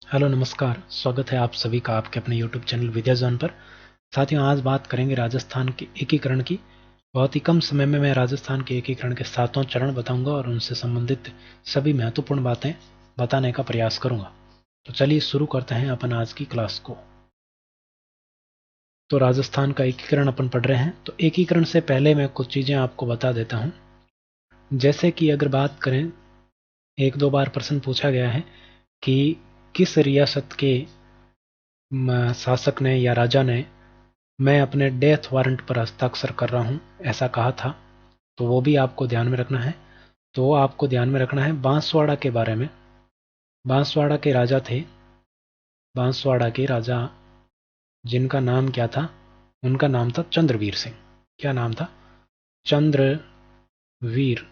Hello नमस्कार, स्वागत है आप सभी का आपके अपने यूट्यूब चैनल विद्या जोन पर। साथियों, आज बात करेंगे राजस्थान के एकीकरण की। बहुत ही कम समय में मैं राजस्थान के एकीकरण के 7 चरण बताऊंगा और उनसे संबंधित सभी महत्वपूर्ण बातें बताने का प्रयास करूंगा। तो चलिए शुरू करते हैं अपन आज की क्लास को। तो राजस्थान का एकीकरण अपन पढ़ रहे हैं। तो एकीकरण से पहले मैं कुछ चीज़ें आपको बता देता हूँ। जैसे कि अगर बात करें, एक दो बार प्रश्न पूछा गया है कि किस रियासत के शासक ने या राजा ने मैं अपने डेथ वारंट पर हस्ताक्षर कर रहा हूँ ऐसा कहा था। तो वो भी आपको ध्यान में रखना है। तो आपको ध्यान में रखना है बांसवाड़ा के बारे में। बांसवाड़ा के राजा थे, बांसवाड़ा के राजा जिनका नाम क्या था, उनका नाम था चंद्रवीर सिंह। क्या नाम था? चंद्रवीर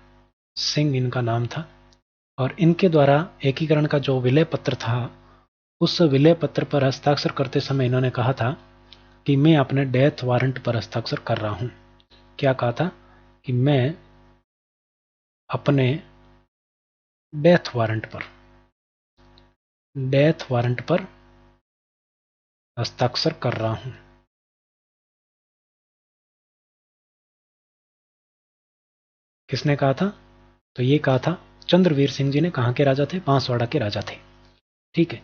सिंह इनका नाम था। और इनके द्वारा एकीकरण का जो विलय पत्र था, उस विलय पत्र पर हस्ताक्षर करते समय इन्होंने कहा था कि मैं अपने डेथ वारंट पर हस्ताक्षर कर रहा हूं। क्या कहा था? कि मैं अपने डेथ वारंट पर हस्ताक्षर कर रहा हूं। किसने कहा था? तो ये कहा था चंद्रवीर सिंह जी ने। कहां के राजा थे? बांसवाड़ा के राजा थे। ठीक है।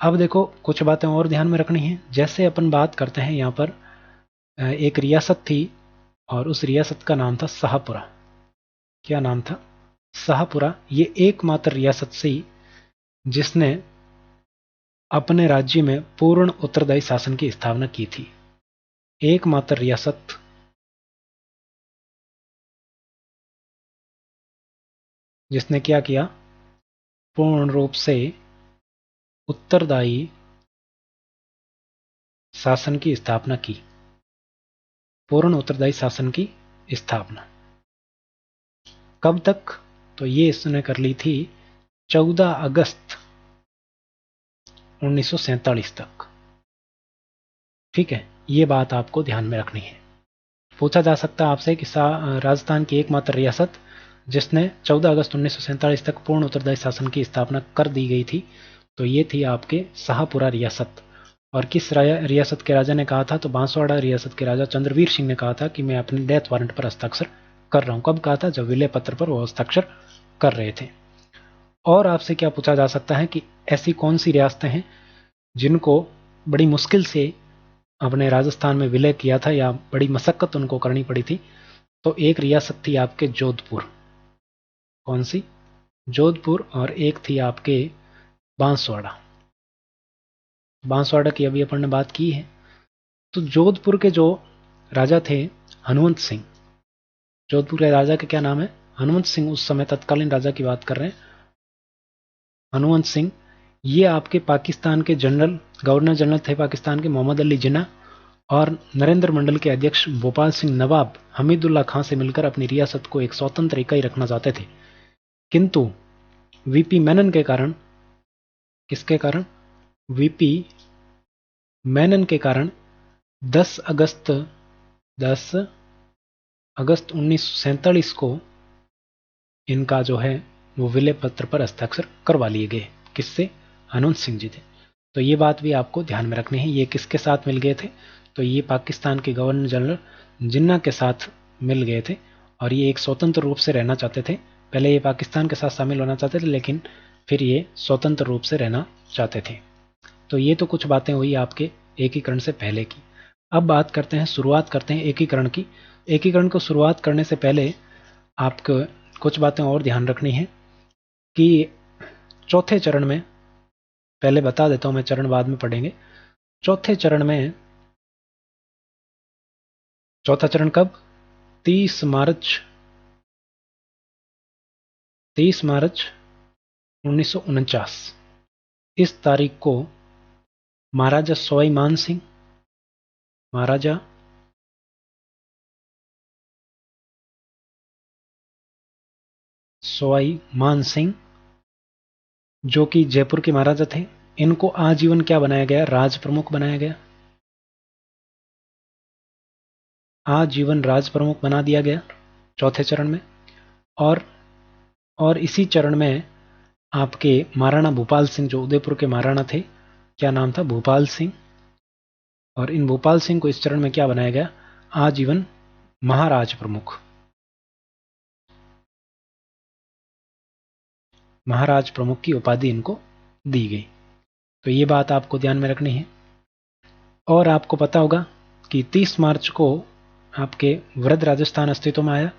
अब देखो, कुछ बातें और ध्यान में रखनी है। जैसे अपन बात करते हैं यहां पर, एक रियासत थी और उस रियासत का नाम था शाहपुरा। क्या नाम था? शाहपुरा। ये एकमात्र रियासत थी जिसने अपने राज्य में पूर्ण उत्तरदायी शासन की स्थापना की थी। एकमात्र रियासत जिसने क्या किया? पूर्ण रूप से उत्तरदायी शासन की स्थापना की। पूर्ण उत्तरदायी शासन की स्थापना कब तक? तो ये इसने कर ली थी 14 अगस्त 1947 तक। ठीक है, ये बात आपको ध्यान में रखनी है। पूछा जा सकता है आपसे कि राजस्थान की एकमात्र रियासत जिसने 14 अगस्त 1947 तक पूर्ण उत्तरदायी शासन की स्थापना कर दी गई थी, तो ये थी आपके शाहपुरा रियासत। और किस रियासत के राजा ने कहा था? तो बांसवाड़ा रियासत के राजा चंद्रवीर सिंह ने कहा था कि मैं अपने डेथ वारंट पर हस्ताक्षर कर रहा हूं। कब कहा था? जब विलय पत्र पर वो हस्ताक्षर कर रहे थे। और आपसे क्या पूछा जा सकता है कि ऐसी कौन सी रियासतें हैं जिनको बड़ी मुश्किल से अपने राजस्थान में विलय किया था या बड़ी मशक्कत उनको करनी पड़ी थी? तो एक रियासत थी आपके जोधपुर। कौन सी? जोधपुर। और एक थी आपके बांसवाड़ा। बांसवाड़ा की अभी अपन ने बात की है। तो जोधपुर के जो राजा थे, हनुमंत सिंह। जोधपुर के राजा का क्या नाम है? हनुमंत सिंह। उस समय तत्कालीन राजा की बात कर रहे हैं, हनुमंत सिंह। ये आपके पाकिस्तान के गवर्नर जनरल थे पाकिस्तान के, मोहम्मद अली जिन्ना और नरेंद्र मंडल के अध्यक्ष भोपाल सिंह नवाब हमीदुल्ला खां से मिलकर अपनी रियासत को एक स्वतंत्र इकाई रखना चाहते थे। किंतु वीपी मेनन के कारण, किसके कारण? वीपी मेनन के कारण 10 अगस्त 10 अगस्त 1947 को इनका जो है वो विलय पत्र पर हस्ताक्षर करवा लिए गए। किससे? हनुमंत सिंह जी थे। तो ये बात भी आपको ध्यान में रखनी है। ये किसके साथ मिल गए थे? तो ये पाकिस्तान के गवर्नर जनरल जिन्ना के साथ मिल गए थे। और ये एक स्वतंत्र रूप से रहना चाहते थे। पहले ये पाकिस्तान के साथ शामिल होना चाहते थे, लेकिन फिर ये स्वतंत्र रूप से रहना चाहते थे। तो ये तो कुछ बातें हुई आपके एकीकरण से पहले की। अब बात करते हैं, शुरुआत करते हैं एकीकरण की। एकीकरण को शुरुआत करने से पहले आपको कुछ बातें और ध्यान रखनी है कि चौथे चरण में, पहले बता देता हूं मैं, चरण बाद में पढ़ेंगे। चौथे चरण में, चौथा चरण कब? 30 मार्च 30 मार्च 1949। इस तारीख को महाराजा सवाई मान सिंह, महाराजा सवाई मान सिंह, जो कि जयपुर के महाराजा थे, इनको आजीवन क्या बनाया गया? राज प्रमुख बनाया गया। आजीवन राज प्रमुख बना दिया गया चौथे चरण में। और और इसी चरण में आपके महाराणा भूपाल सिंह, जो उदयपुर के महाराणा थे, क्या नाम था? भूपाल सिंह। और इन भूपाल सिंह को इस चरण में क्या बनाया गया? आजीवन महाराज प्रमुख। महाराज प्रमुख की उपाधि इनको दी गई। तो ये बात आपको ध्यान में रखनी है। और आपको पता होगा कि 30 मार्च को आपके वृद्ध राजस्थान अस्तित्व में आया,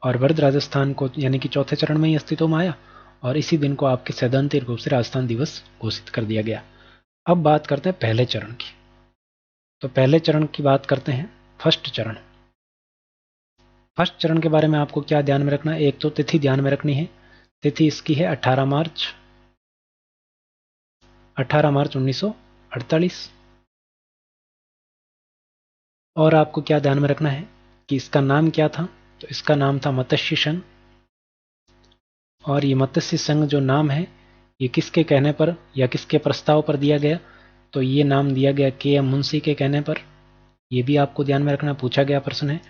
और वृद्ध राजस्थान को यानी कि चौथे चरण में ही अस्तित्व में आया, और इसी दिन को आपके सैद्धांतिक रूप से राजस्थान दिवस घोषित कर दिया गया। अब बात करते हैं पहले चरण की। तो पहले चरण की बात करते हैं, फर्स्ट चरण। फर्स्ट चरण के बारे में आपको क्या ध्यान में रखना है? एक तो तिथि ध्यान में रखनी है। तिथि इसकी है 18 मार्च 1948। और आपको क्या ध्यान में रखना है कि इसका नाम क्या था? तो इसका नाम था मत्स्य संघ। और ये मत्स्य संघ जो नाम है, ये किसके कहने पर या किसके प्रस्ताव पर दिया गया? तो ये नाम दिया गया के.एम. मुंशी के कहने पर। ये भी आपको ध्यान में रखना, पूछा गया प्रश्न है।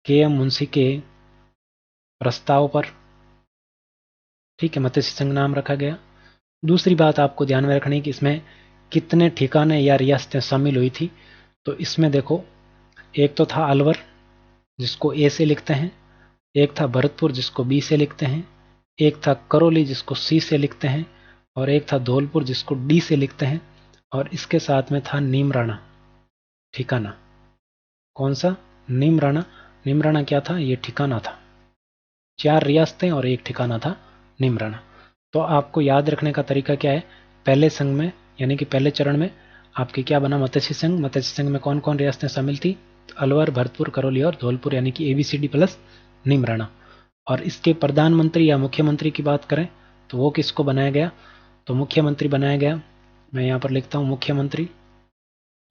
के.एम. मुंशी के प्रस्ताव पर, ठीक है, मत्स्य संघ नाम रखा गया। दूसरी बात आपको ध्यान में रखनी है कि इसमें कितने ठिकाने या रियासतें शामिल हुई थी। तो इसमें देखो, एक तो था अलवर, जिसको ए से लिखते हैं, एक था भरतपुर, जिसको बी से लिखते हैं, एक था करौली, जिसको सी से लिखते हैं, और एक था धौलपुर, जिसको डी से लिखते हैं, और इसके साथ में था नीमराणा ठिकाना। कौन सा? नीमराणा। नीमराणा क्या था? ये ठिकाना था। 4 रियासतें और एक ठिकाना था नीमराणा। तो आपको याद रखने का तरीका क्या है? पहले संघ में यानी कि पहले चरण में आपके क्या बना? मत्स्य संघ। मत्स्य संघ में कौन कौन रियासतें शामिल थी? तो अलवर, भरतपुर, करौली और धौलपुर, यानी कि ABCD प्लस नीमराणा। और इसके प्रधानमंत्री या मुख्यमंत्री की बात करें तो वो किसको बनाया गया? तो मुख्यमंत्री बनाया गया, मैं यहाँ पर लिखता हूँ मुख्यमंत्री,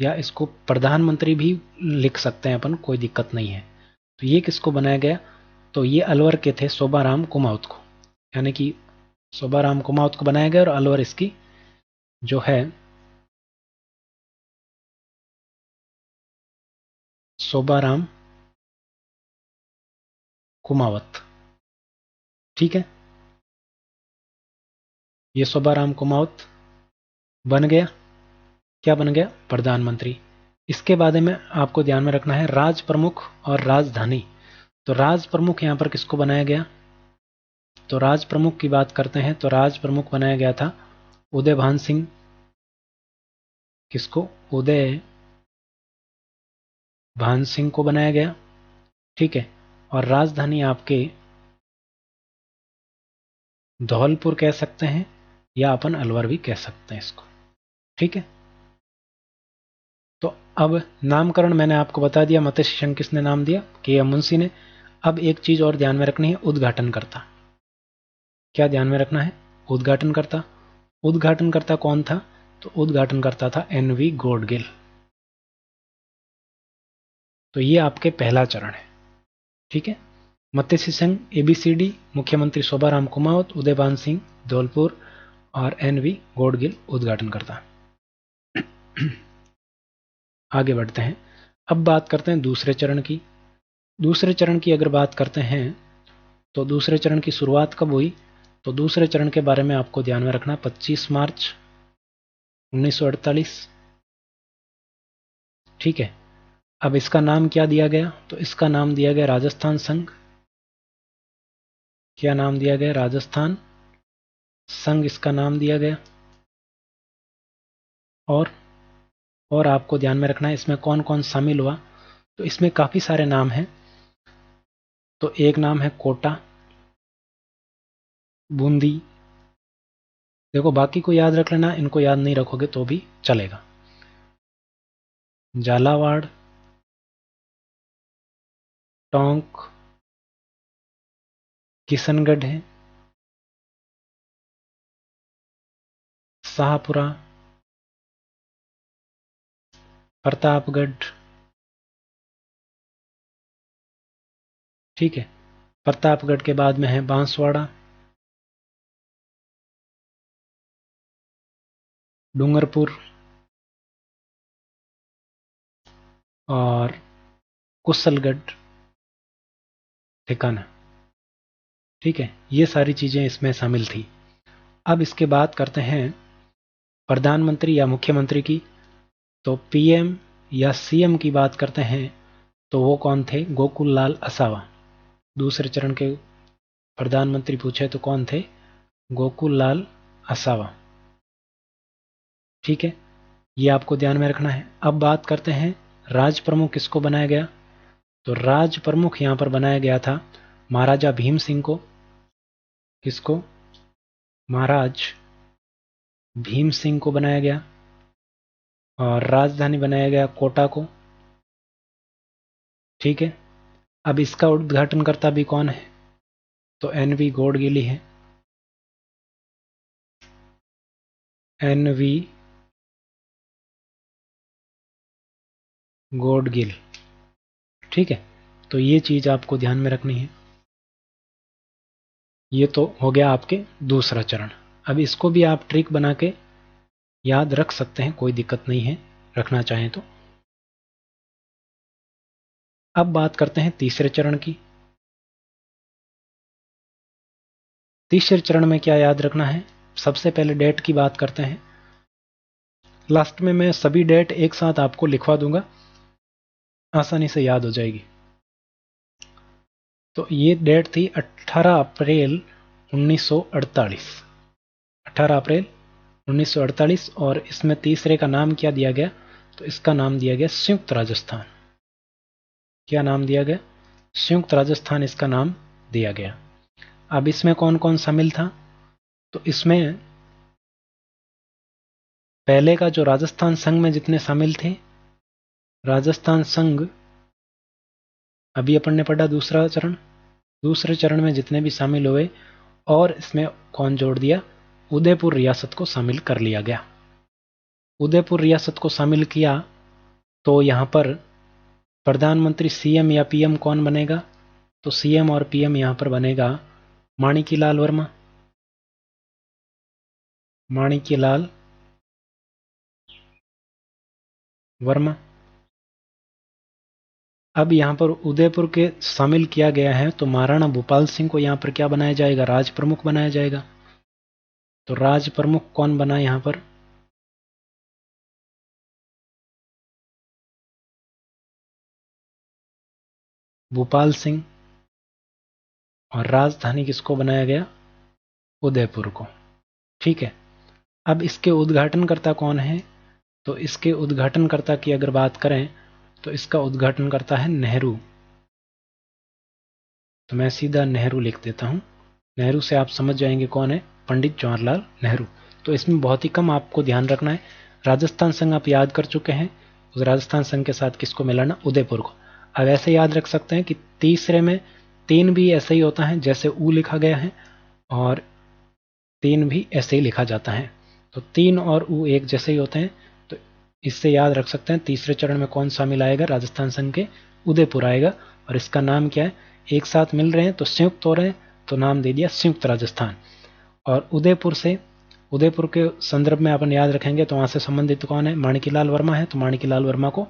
या इसको प्रधानमंत्री भी लिख सकते हैं अपन, कोई दिक्कत नहीं है। तो ये किसको बनाया गया? तो ये अलवर के थे शोभाराम कुमावत को, यानी कि शोभाराम कुमावत को बनाया गया, और अलवर इसकी जो है शोभाराम कुमावत, ठीक है। ये शोभाराम कुमावत बन गया, क्या बन गया? प्रधानमंत्री। इसके बारे में आपको ध्यान में रखना है राज प्रमुख और राजधानी। तो राज प्रमुख यहां पर किसको बनाया गया? तो राज प्रमुख की बात करते हैं तो राज प्रमुख बनाया गया था उदय भान सिंह। किसको? उदय भान सिंह को बनाया गया, ठीक है। और राजधानी आपके धौलपुर कह सकते हैं, या अपन अलवर भी कह सकते हैं इसको, ठीक है। तो अब नामकरण मैंने आपको बता दिया, मत्स्य संघ किसने नाम दिया? के.एम. मुंशी ने। अब एक चीज और ध्यान में रखनी है, उद्घाटनकर्ता। क्या ध्यान में रखना है? उद्घाटनकर्ता। उद्घाटनकर्ता कौन था? तो उद्घाटनकर्ता था NV गॉडगिल। तो ये आपके पहला चरण है, ठीक है। मत्स्य संघ ABCD, मुख्यमंत्री शोभाराम कुमावत, उदयभान सिंह धौलपुर, और NV गॉडगिल उद्घाटनकर्ता। आगे बढ़ते हैं। अब बात करते हैं दूसरे चरण की। दूसरे चरण की अगर बात करते हैं तो दूसरे चरण की शुरुआत कब हुई? तो दूसरे चरण के बारे में आपको ध्यान में रखना, 25 मार्च 1948, ठीक है। अब इसका नाम क्या दिया गया? तो इसका नाम दिया गया राजस्थान संघ। क्या नाम दिया गया? राजस्थान संघ इसका नाम दिया गया। और आपको ध्यान में रखना है इसमें कौन कौन शामिल हुआ। तो इसमें काफी सारे नाम हैं। तो एक नाम है कोटा, बूंदी। देखो बाकी को याद रख लेना, इनको याद नहीं रखोगे तो भी चलेगा। झालावाड़, टोंक, किशनगढ़ है, शाहपुरा, प्रतापगढ़, ठीक है। प्रतापगढ़ के बाद में है बांसवाड़ा, डूंगरपुर, और कुशलगढ़ ठिकाना, ठीक है। ये सारी चीजें इसमें शामिल थी। अब इसके बाद करते हैं प्रधानमंत्री या मुख्यमंत्री की। तो पीएम या सीएम की बात करते हैं तो वो कौन थे? गोकुल लाल असावा। दूसरे चरण के प्रधानमंत्री पूछे तो कौन थे? गोकुल लाल असावा। ठीक है, ये आपको ध्यान में रखना है। अब बात करते हैं राज प्रमुख किसको बनाया गया। तो राज प्रमुख यहां पर बनाया गया था महाराजा भीम सिंह को। किसको? महाराज भीम सिंह को बनाया गया। और राजधानी बनाया गया कोटा को। ठीक है, अब इसका उद्घाटनकर्ता भी कौन है? तो एनवी गौडगिली है। एनवी गौडगिल। ठीक है, तो ये चीज आपको ध्यान में रखनी है। ये तो हो गया आपके दूसरा चरण। अब इसको भी आप ट्रिक बना के याद रख सकते हैं, कोई दिक्कत नहीं है, रखना चाहें तो। अब बात करते हैं तीसरे चरण की। तीसरे चरण में क्या याद रखना है? सबसे पहले डेट की बात करते हैं। लास्ट में मैं सभी डेट एक साथ आपको लिखवा दूंगा, आसानी से याद हो जाएगी। तो ये डेट थी 18 अप्रैल 1948। 18 अप्रैल 1948। और इसमें तीसरे का नाम क्या दिया गया? तो इसका नाम दिया गया संयुक्त राजस्थान। क्या नाम दिया गया? संयुक्त राजस्थान इसका नाम दिया गया। अब इसमें कौन कौन शामिल था? तो इसमें पहले का जो राजस्थान संघ में जितने शामिल थे, राजस्थान संघ, अभी अपन ने पढ़ा दूसरा चरण, दूसरे चरण में जितने भी शामिल हुए, और इसमें कौन जोड़ दिया? उदयपुर रियासत को शामिल कर लिया गया। उदयपुर रियासत को शामिल किया तो यहां पर प्रधानमंत्री सीएम या पीएम कौन बनेगा? तो सीएम और पीएम यहां पर बनेगा माणिक्यलाल वर्मा। माणिक्यलाल वर्मा। अब यहां पर उदयपुर के शामिल किया गया है तो महाराणा भूपाल सिंह को यहां पर क्या बनाया जाएगा? राज प्रमुख बनाया जाएगा। तो राज प्रमुख कौन बना यहां पर? भूपाल सिंह। और राजधानी किसको बनाया गया? उदयपुर को। ठीक है, अब इसके उद्घाटनकर्ता कौन है? तो इसके उद्घाटनकर्ता की अगर बात करें तो इसका उद्घाटनकर्ता है नेहरू। तो मैं सीधा नेहरू लिख देता हूं। नेहरू से आप समझ जाएंगे कौन है, पंडित जवाहरलाल नेहरू। तो इसमें बहुत ही कम आपको ध्यान रखना है। राजस्थान संघ आप याद कर चुके हैं, उस राजस्थान संघ के साथ किसको मिलाना? उदयपुर को। अब ऐसे याद रख सकते हैं कि तीसरे में तीन भी ऐसे ही होता है जैसे ऊ लिखा गया है, और तीन भी ऐसे ही लिखा जाता है। तो तीन और ऊ एक जैसे ही होते हैं। तो इससे याद रख सकते हैं तीसरे चरण में कौन शामिल आएगा? राजस्थान संघ के उदयपुर आएगा। और इसका नाम क्या है? एक साथ मिल रहे हैं तो संयुक्त हो रहे हैं, तो नाम दे दिया संयुक्त राजस्थान। और उदयपुर से, उदयपुर के संदर्भ में अपन याद रखेंगे तो वहां से संबंधित कौन है? माणिक्यलाल वर्मा है। तो माणिक्यलाल वर्मा को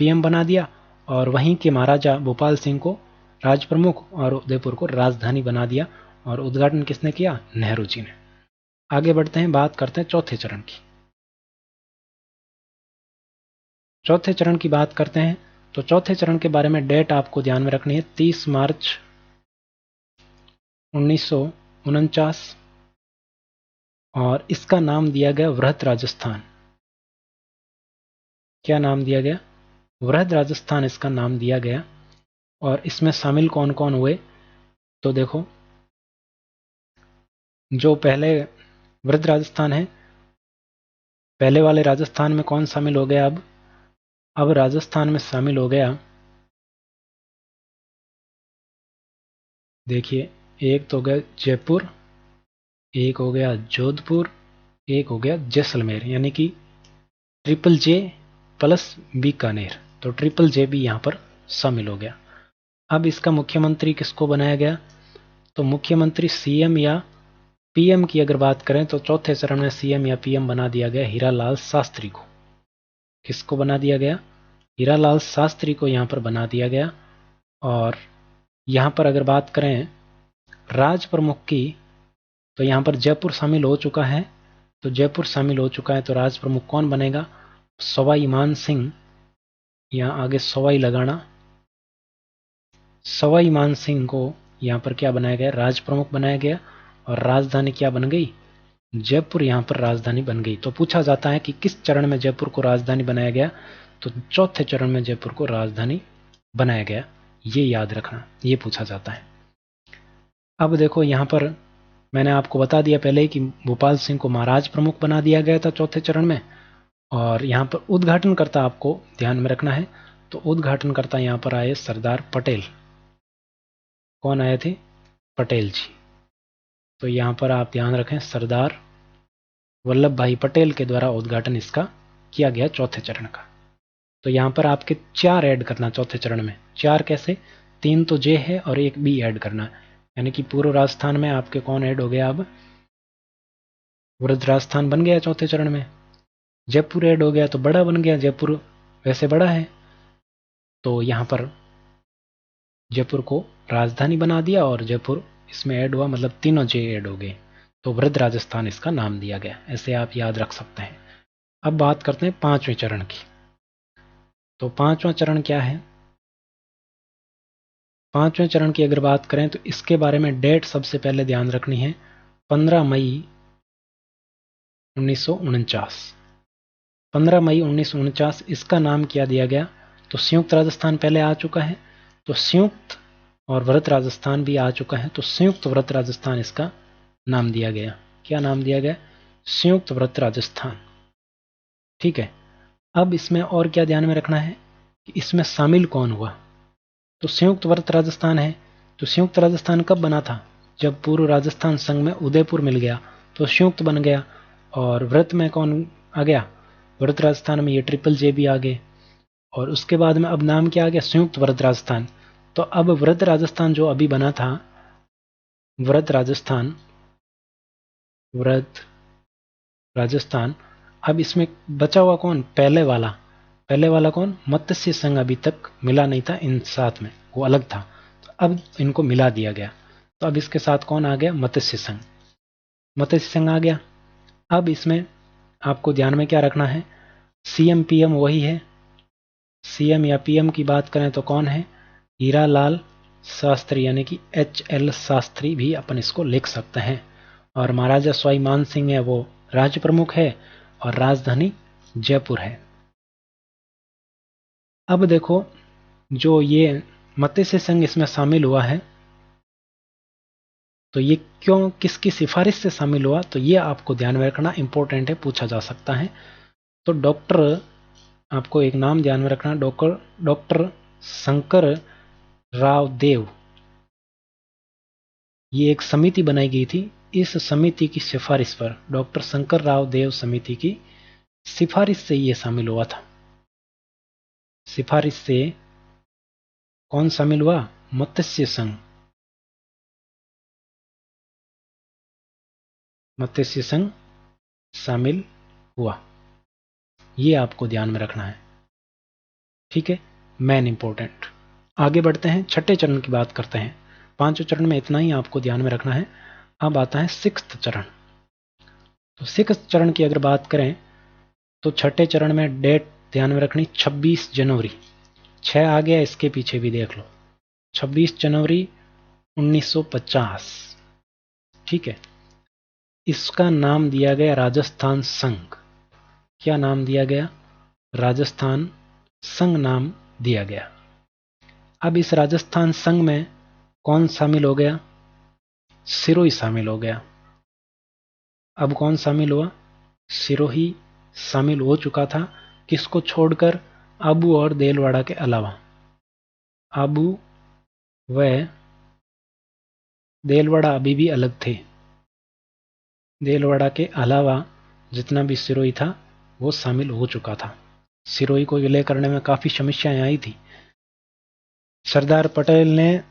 पीएम बना दिया, और वहीं के महाराजा भोपाल सिंह को राज प्रमुख, और उदयपुर को राजधानी बना दिया। और उद्घाटन किसने किया? नेहरू जी ने। आगे बढ़ते हैं, बात करते हैं चौथे चरण की। चौथे चरण की बात करते हैं तो चौथे चरण के बारे में डेट आपको ध्यान में रखनी है। 30 मार्च 1949। और इसका नाम दिया गया वृहद राजस्थान। क्या नाम दिया गया? वृहद राजस्थान इसका नाम दिया गया। और इसमें शामिल कौन कौन हुए? तो देखो, जो पहले वृहद राजस्थान है, पहले वाले राजस्थान में कौन शामिल हो गया? अब राजस्थान में शामिल हो गया, देखिए, एक तो हो गया जयपुर, एक हो गया जोधपुर, एक हो गया जैसलमेर, यानी कि ट्रिपल जे प्लस बीकानेर। तो ट्रिपल जे भी यहां पर शामिल हो गया। अब इसका मुख्यमंत्री किसको बनाया गया? तो मुख्यमंत्री सीएम या पीएम की अगर बात करें तो चौथे चरण में सीएम या पीएम बना दिया गया हीरालाल शास्त्री को। किसको बना दिया गया? हीरालाल शास्त्री को यहां पर बना दिया गया। और यहां पर अगर बात करें राज प्रमुख की, तो यहाँ पर जयपुर शामिल हो चुका है। तो जयपुर शामिल हो चुका है तो राज प्रमुख कौन बनेगा? सवाई मान सिंह। यहाँ आगे सवाई लगाना। सवाई मान सिंह को यहाँ पर क्या बनाया गया? राज प्रमुख बनाया गया। और राजधानी क्या बन गई? जयपुर यहाँ पर राजधानी बन गई। तो पूछा जाता है कि किस चरण में जयपुर को राजधानी बनाया गया? तो चौथे चरण में जयपुर को राजधानी बनाया गया। ये याद रखना, ये पूछा जाता है। अब देखो यहाँ पर मैंने आपको बता दिया पहले ही कि भोपाल सिंह को महाराज प्रमुख बना दिया गया था चौथे चरण में। और यहाँ पर उद्घाटनकर्ता आपको ध्यान में रखना है। तो उद्घाटनकर्ता यहाँ पर आए सरदार पटेल। कौन आए थे? पटेल जी। तो यहाँ पर आप ध्यान रखें, सरदार वल्लभ भाई पटेल के द्वारा उद्घाटन इसका किया गया चौथे चरण का। तो यहाँ पर आपके 4 ऐड करना चौथे चरण में। 4 कैसे? 3 तो जे है और 1 बी ऐड करना। यानी कि पूर्व राजस्थान में आपके कौन ऐड हो गया? अब वृद्ध राजस्थान बन गया चौथे चरण में। जयपुर ऐड हो गया तो बड़ा बन गया, जयपुर वैसे बड़ा है। तो यहाँ पर जयपुर को राजधानी बना दिया और जयपुर इसमें ऐड हुआ, मतलब तीनों जे ऐड हो गए। तो वृद्ध राजस्थान इसका नाम दिया गया। ऐसे आप याद रख सकते हैं। अब बात करते हैं 5वें चरण की। तो 5वां चरण क्या है? 5वें चरण की अगर बात करें तो इसके बारे में डेट सबसे पहले ध्यान रखनी है, 15 मई 1949। 15 मई 1949 इसका नाम क्या दिया गया? तो संयुक्त राजस्थान पहले आ चुका है, तो संयुक्त और वृत्त राजस्थान भी आ चुका है। तो संयुक्त वृत्त राजस्थान इसका नाम दिया गया। क्या नाम दिया गया? संयुक्त वृत्त राजस्थान। ठीक है। अब इसमें और क्या ध्यान में रखना है कि इसमें शामिल कौन हुआ? तो संयुक्त वृत्त राजस्थान है। तो संयुक्त राजस्थान कब बना था? जब पूर्व राजस्थान संघ में उदयपुर मिल गया तो संयुक्त बन गया। और वृत्त में कौन आ गया? वृत्त राजस्थान में ये ट्रिपल जे भी आ गए। और उसके बाद में अब नाम क्या आ गया? संयुक्त वृत्त राजस्थान। तो अब वृत्त राजस्थान जो अभी बना था, वृत्त राजस्थान, वृत्त राजस्थान, अब इसमें बचा हुआ कौन? पहले वाला। पहले वाला कौन? मत्स्य संघ अभी तक मिला नहीं था इन साथ में, वो अलग था। तो अब इनको मिला दिया गया। तो अब इसके साथ कौन आ गया? मत्स्य संघ। मत्स्य संघ आ गया। अब इसमें आपको ध्यान में क्या रखना है? सीएम पीएम वही है। सीएम या पीएम की बात करें तो कौन है? हीरालाल शास्त्री, यानी कि HL शास्त्री भी अपन इसको लिख सकते हैं। और महाराजा सवाई मान सिंह है, वो राज्य प्रमुख है और राजधानी जयपुर है। अब देखो, जो ये मत्स्य संघ इसमें शामिल हुआ है, तो ये क्यों, किसकी सिफारिश से शामिल हुआ? तो ये आपको ध्यान में रखना, इंपॉर्टेंट है, पूछा जा सकता है। तो डॉक्टर, आपको एक नाम ध्यान में रखना, डॉक्टर शंकर राव देव, ये एक समिति बनाई गई थी। इस समिति की सिफारिश पर, डॉक्टर शंकर राव देव समिति की सिफारिश से ये शामिल हुआ था। सिफारिश से कौन शामिल हुआ? मत्स्य संघ। मत्स्य संघ शामिल हुआ। ये आपको ध्यान में रखना है। ठीक है, मेन इंपॉर्टेंट। आगे बढ़ते हैं, छठे चरण की बात करते हैं। 5वें चरण में इतना ही आपको ध्यान में रखना है। अब आता है 6th चरण। तो 6th चरण की अगर बात करें तो छठे चरण में डेट ध्यान में रखनी, 26 जनवरी। 6 आ गया, इसके पीछे भी देख लो, 26 जनवरी 1950। ठीक है। इसका नाम दिया गया राजस्थान संघ। क्या नाम दिया गया? राजस्थान संघ नाम दिया गया। अब इस राजस्थान संघ में कौन शामिल हो गया? सिरोही शामिल हो गया। अब कौन शामिल हुआ? सिरोही शामिल हो चुका था। किसको छोड़कर? आबू और देलवाड़ा के अलावा। आबू व देलवाड़ा अभी भी अलग थे। देलवाड़ा के अलावा जितना भी सिरोही था वो शामिल हो चुका था। सिरोही को विलय करने में काफी समस्याएं आई थी। सरदार पटेल ने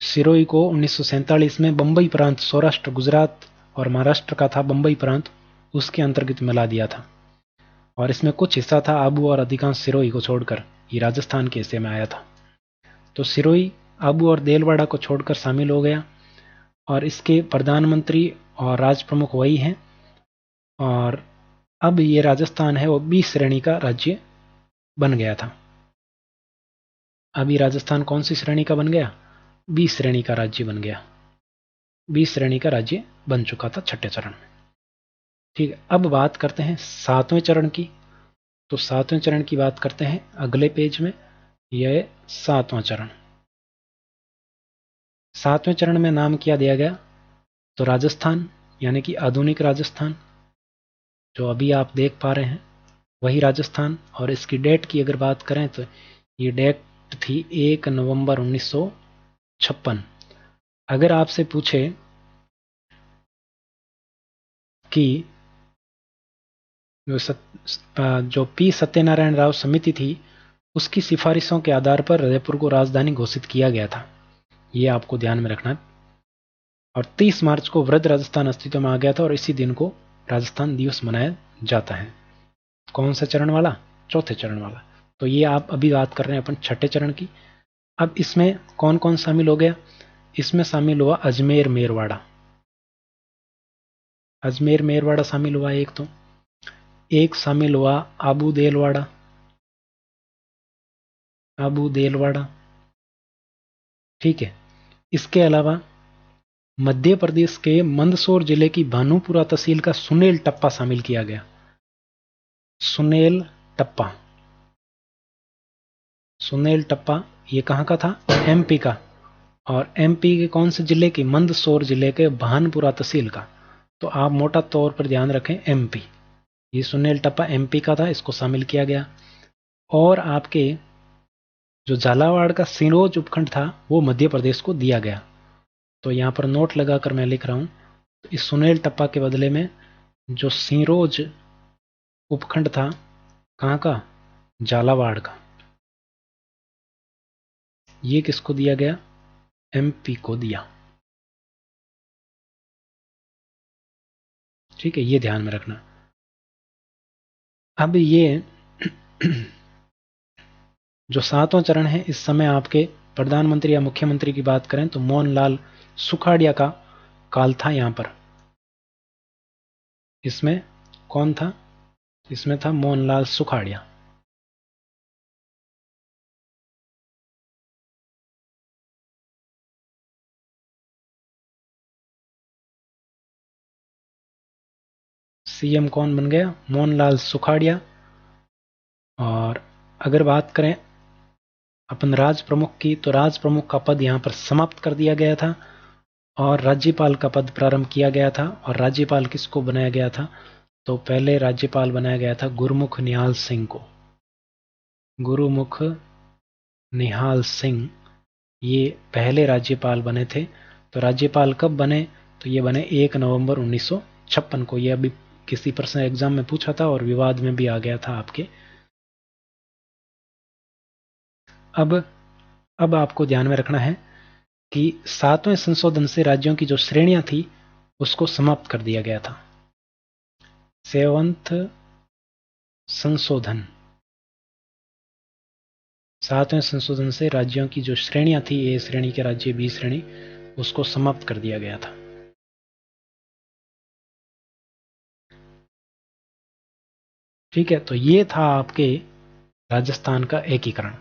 सिरोही को 1947 में बंबई प्रांत, सौराष्ट्र, गुजरात और महाराष्ट्र का था बंबई प्रांत, उसके अंतर्गत मिला दिया था। और इसमें कुछ हिस्सा था आबू और अधिकांश सिरोही को छोड़कर ये राजस्थान के हिस्से में आया था। तो सिरोही आबू और देलवाड़ा को छोड़कर शामिल हो गया। और इसके प्रधानमंत्री और राज प्रमुख वही हैं। और अब ये राजस्थान है वो 20 श्रेणी का राज्य बन गया था। अभी राजस्थान कौन सी श्रेणी का बन गया? 20 श्रेणी का राज्य बन गया। 20 श्रेणी का राज्य बन चुका था छठे चरण में। ठीक है, अब बात करते हैं 7वें चरण की। तो 7वें चरण की बात करते हैं अगले पेज में। यह 7वां चरण। 7वें चरण में नाम क्या दिया गया? तो राजस्थान, यानी कि आधुनिक राजस्थान जो अभी आप देख पा रहे हैं वही राजस्थान। और इसकी डेट की अगर बात करें तो ये डेट थी 1 नवंबर 1956। अगर आपसे पूछे कि जो पी सत्यनारायण राव समिति थी उसकी सिफारिशों के आधार पर जयपुर को राजधानी घोषित किया गया था, ये आपको ध्यान में रखना है। और 30 मार्च को वृद्ध राजस्थान अस्तित्व में आ गया था और इसी दिन को राजस्थान दिवस मनाया जाता है। कौन सा चरण वाला? चौथे चरण वाला। तो ये आप अभी बात कर रहे हैं अपन छठे चरण की। अब इसमें कौन कौन शामिल हो गया? इसमें शामिल हुआ अजमेर मेरवाड़ा। अजमेर मेरवाड़ा शामिल हुआ एक। तो एक शामिल हुआ आबू देलवाड़ा। आबू देलवाड़ा, ठीक है। इसके अलावा मध्य प्रदेश के मंदसौर जिले की भानुपुरा तहसील का सुनेल टप्पा शामिल किया गया। सुनेल टप्पा, सुनेल टप्पा ये कहाँ का था? एमपी का। और एमपी के कौन से जिले की? मंदसौर जिले के भानपुरा तहसील का। तो आप मोटा तौर पर ध्यान रखें एमपी। ये सुनेल टप्पा एमपी का था, इसको शामिल किया गया। और आपके जो झालावाड़ का सिरोंज उपखंड था वो मध्य प्रदेश को दिया गया। तो यहाँ पर नोट लगाकर मैं लिख रहा हूँ, तो इस सुनेल टप्पा के बदले में जो सिरोंज उपखंड था, कहाँ का? झालावाड़ का, ये किसको दिया गया? एमपी को दिया। ठीक है, ये ध्यान में रखना। अब ये जो 7वां चरण है, इस समय आपके प्रधानमंत्री या मुख्यमंत्री की बात करें तो मोहनलाल सुखाड़िया का काल था यहां पर। इसमें कौन था? इसमें था मोहनलाल सुखाड़िया। सीएम कौन बन गया? मोहनलाल सुखाड़िया। और अगर बात करें अपन राज प्रमुख की, तो राज प्रमुख का पद यहां पर समाप्त कर दिया गया था और राज्यपाल का पद प्रारंभ किया गया था। और राज्यपाल किसको बनाया गया था? तो पहले राज्यपाल बनाया गया था गुरुमुख निहाल सिंह को। गुरुमुख निहाल सिंह ये पहले राज्यपाल बने थे। तो राज्यपाल कब बने? तो ये बने 1 नवंबर 1956 को। ये अभी किसी प्रश्न एग्जाम में पूछा था और विवाद में भी आ गया था आपके। अब आपको ध्यान में रखना है कि 7वें संशोधन से राज्यों की जो श्रेणियां थी उसको समाप्त कर दिया गया था। 7th संशोधन, 7वें संशोधन से राज्यों की जो श्रेणियां थी, ए श्रेणी के राज्य, बी श्रेणी, उसको समाप्त कर दिया गया था। ठीक है, तो ये था आपके राजस्थान का एकीकरण।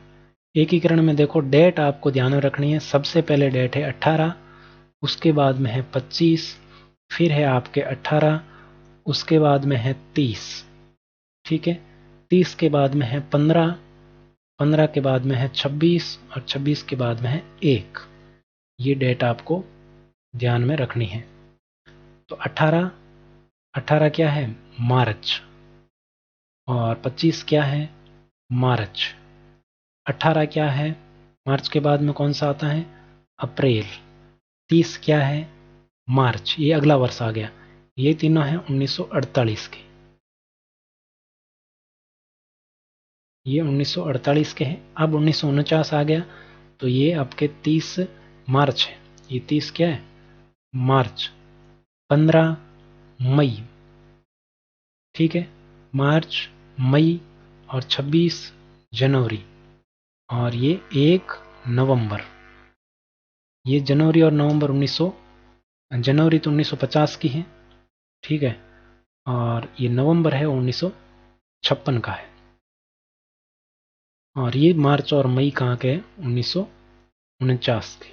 एकीकरण में देखो डेट आपको ध्यान में रखनी है। सबसे पहले डेट है 18, उसके बाद में है 25, फिर है आपके 18, उसके बाद में है 30। ठीक है, 30 के बाद में है 15, 15 के बाद में है 26 और 26 के बाद में है 1। ये डेट आपको ध्यान में रखनी है। तो 18, 18 क्या है? मार्च। और 25 क्या है? मार्च। 18 क्या है? मार्च के बाद में कौन सा आता है? अप्रैल। 30 क्या है? मार्च। ये अगला वर्ष आ गया। ये तीनों हैं 1948 के। ये 1948 के हैं। अब 1949 आ गया तो ये आपके 30 मार्च है। ये 30 क्या है? मार्च। 15 मई। ठीक है, मार्च, मई और 26 जनवरी और ये 1 नवंबर। ये जनवरी और नवंबर जनवरी तो 1950 की है, ठीक है, और ये नवंबर है 1956 का है, और ये मार्च और मई कहाँ के हैं, 1949 के।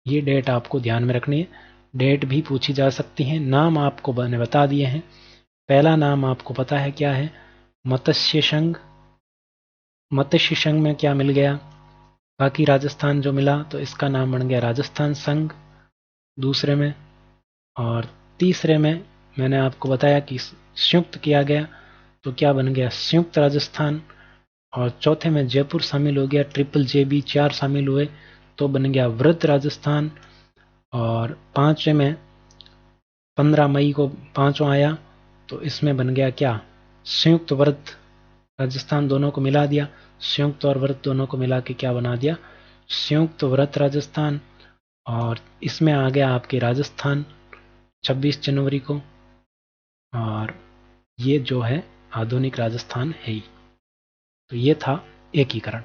ये डेट आपको ध्यान में रखनी है। डेट भी पूछी जा सकती है। नाम आपको मैंने बता दिए हैं। पहला नाम आपको पता है क्या है, मत्स्य संघ। मत्स्य संघ में क्या मिल गया, बाकी राजस्थान जो मिला तो इसका नाम बन गया राजस्थान संघ दूसरे में, और तीसरे में मैंने आपको बताया कि संयुक्त किया गया तो क्या बन गया, संयुक्त राजस्थान, और चौथे में जयपुर शामिल हो गया, ट्रिपल JB 4 शामिल हुए तो बन गया वृद्ध राजस्थान, और पांचवें में 15 मई को पांचवा आया तो इसमें बन गया क्या, संयुक्त वृद्ध राजस्थान, दोनों को मिला दिया, संयुक्त और वृद्ध दोनों को मिला के क्या बना दिया, संयुक्त वृद्ध राजस्थान। और इसमें आ गया आपके राजस्थान 26 जनवरी को, और ये जो है आधुनिक राजस्थान है ही। तो ये था एकीकरण।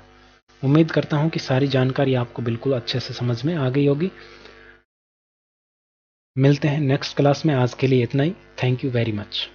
उम्मीद करता हूं कि सारी जानकारी आपको बिल्कुल अच्छे से समझ में आ गई होगी। मिलते हैं नेक्स्ट क्लास में, आज के लिए इतना ही। Thank you very much.